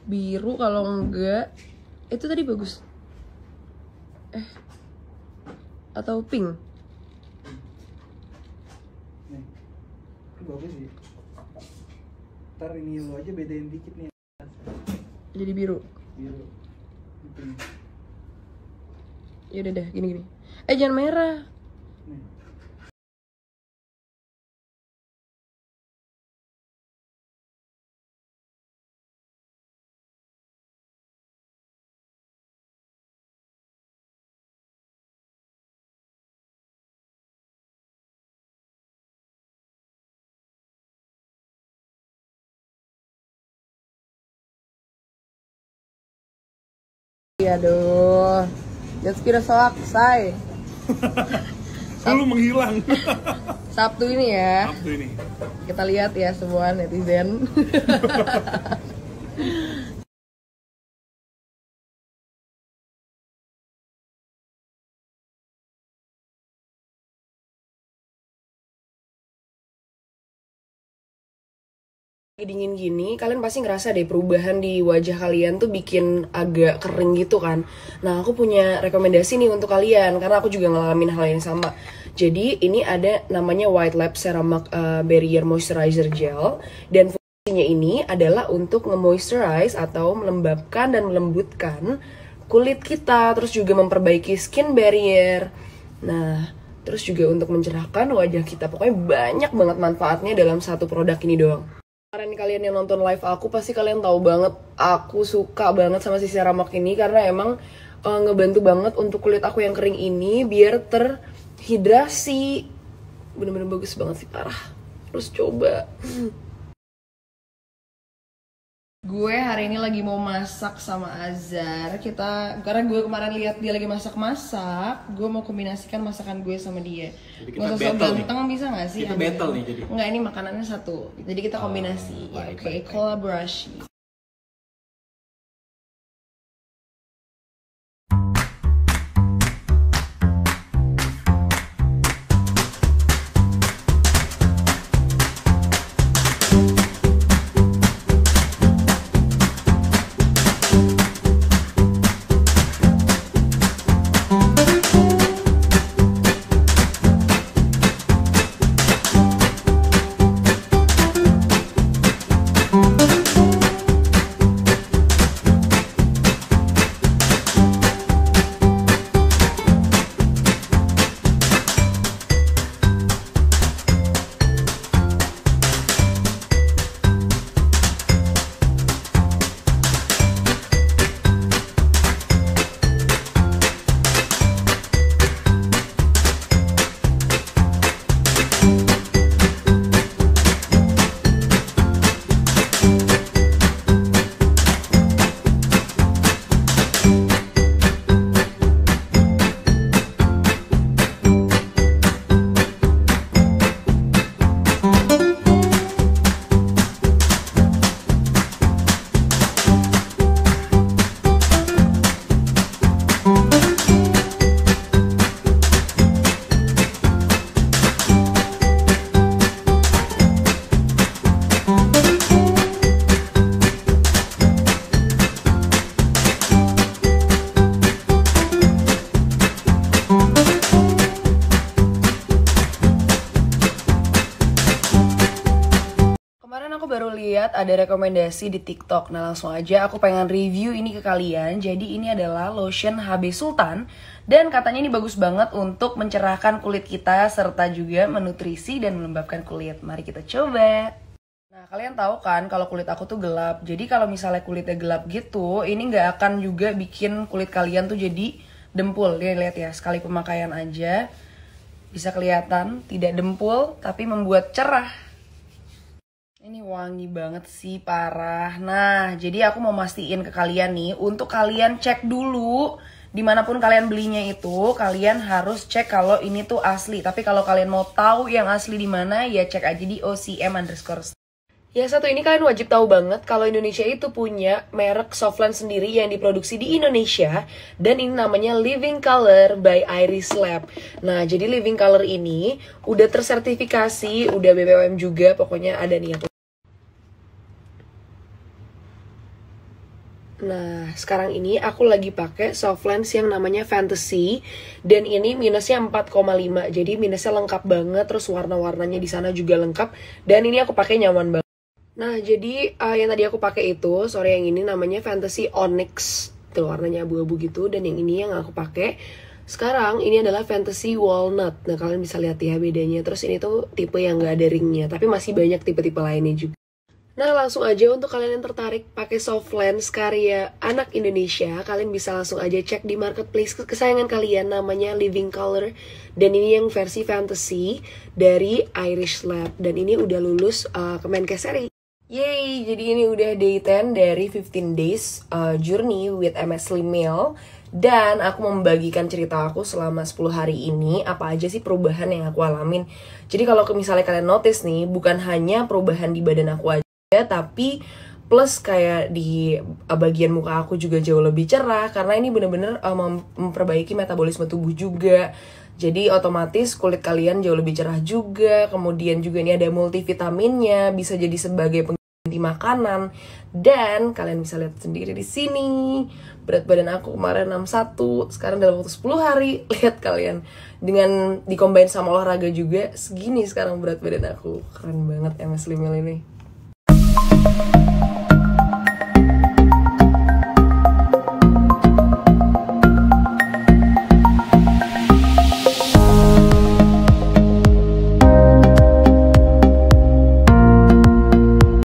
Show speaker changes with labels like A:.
A: biru, kalau enggak itu tadi bagus. Atau pink.
B: Nih, itu bagus sih. Ntar ini lo aja bedain dikit nih.
A: Jadi biru.
B: Biru. Itu nih.
A: Ya udah deh, gini. Jangan merah.
B: Nih.
A: Iya aduh. Jetski udah selesai.
C: Lu menghilang.
A: Sabtu ini ya.
C: Sabtu ini.
A: Kita lihat ya semua netizen. Dingin gini, kalian pasti ngerasa deh perubahan di wajah kalian tuh bikin agak kering gitu kan. Nah, aku punya rekomendasi nih untuk kalian karena aku juga ngalamin hal yang sama. Jadi, ini ada namanya White Lab Ceramic Barrier Moisturizer Gel, dan fungsinya ini adalah untuk nge-moisturize atau melembabkan dan melembutkan kulit kita, terus juga memperbaiki skin barrier. Nah, terus juga untuk mencerahkan wajah kita. Pokoknya banyak banget manfaatnya dalam satu produk ini doang. Kalian yang nonton live aku pasti kalian tahu banget aku suka banget sama si Ceramic ini karena emang ngebantu banget untuk kulit aku yang kering ini biar terhidrasi. Bener-bener bagus banget sih, parah. Terus coba. Gue hari ini lagi mau masak sama Azhar. Karena gue kemarin lihat dia lagi masak-masak, gue mau kombinasikan masakan gue sama dia. Nggak sosok ganteng nih. Bisa nggak sih?
C: Kita battle nih jadi.
A: Enggak, ini makanannya satu. Jadi kita kombinasi. Oke, kolaborasi. Baru lihat ada rekomendasi di TikTok. Nah, langsung aja aku pengen review ini ke kalian. Jadi ini adalah lotion HB Sultan dan katanya ini bagus banget untuk mencerahkan kulit kita serta juga menutrisi dan melembabkan kulit. Mari kita coba. Nah, kalian tahu kan kalau kulit aku tuh gelap. Jadi kalau misalnya kulitnya gelap gitu, ini nggak akan juga bikin kulit kalian tuh jadi dempul. Lihat ya, sekali pemakaian aja bisa kelihatan tidak dempul tapi membuat cerah. Ini wangi banget sih, parah. Nah, jadi aku mau mastiin ke kalian nih, untuk kalian cek dulu dimanapun kalian belinya itu, kalian harus cek kalau ini tuh asli. Tapi kalau kalian mau tahu yang asli di mana, ya cek aja di OCM_. Yang satu ini kalian wajib tahu banget kalau Indonesia itu punya merek Softland sendiri yang diproduksi di Indonesia, dan ini namanya Living Color by Iris Lab. Nah, jadi Living Color ini udah tersertifikasi, udah BPOM juga, pokoknya ada nih aku. Nah, sekarang ini aku lagi pakai soft lens yang namanya Fantasy dan ini minusnya 4,5. Jadi minusnya lengkap banget, terus warna-warnanya di sana juga lengkap dan ini aku pakai nyaman banget. Nah, jadi yang tadi aku pakai itu, yang ini namanya Fantasy Onyx. Tuh warnanya abu-abu gitu dan yang ini yang aku pakai sekarang ini adalah Fantasy Walnut. Nah, kalian bisa lihat ya bedanya. Terus ini tuh tipe yang gak ada ringnya, tapi masih banyak tipe-tipe lainnya juga. Nah, langsung aja untuk kalian yang tertarik pakai soft lens karya anak Indonesia, kalian bisa langsung aja cek di marketplace kesayangan kalian namanya Living Color. Dan ini yang versi fantasy dari Irish Lab. Dan ini udah lulus Kemenkes RI. Yeay, jadi ini udah day 10 dari 15 days journey with MS Slim Meal. Dan aku membagikan cerita aku selama 10 hari ini, apa aja sih perubahan yang aku alamin. Jadi kalau misalnya kalian notice nih, bukan hanya perubahan di badan aku aja, tapi plus kayak di bagian muka aku juga jauh lebih cerah karena ini bener-bener memperbaiki metabolisme tubuh juga. Jadi otomatis kulit kalian jauh lebih cerah juga. Kemudian juga ini ada multivitaminnya, bisa jadi sebagai pengganti makanan. Dan kalian bisa lihat sendiri di sini. Berat badan aku kemarin 61, sekarang dalam waktu 10 hari lihat kalian. Dengan dikombain sama olahraga juga, segini sekarang berat badan aku. Keren banget MS Slim Meal ini.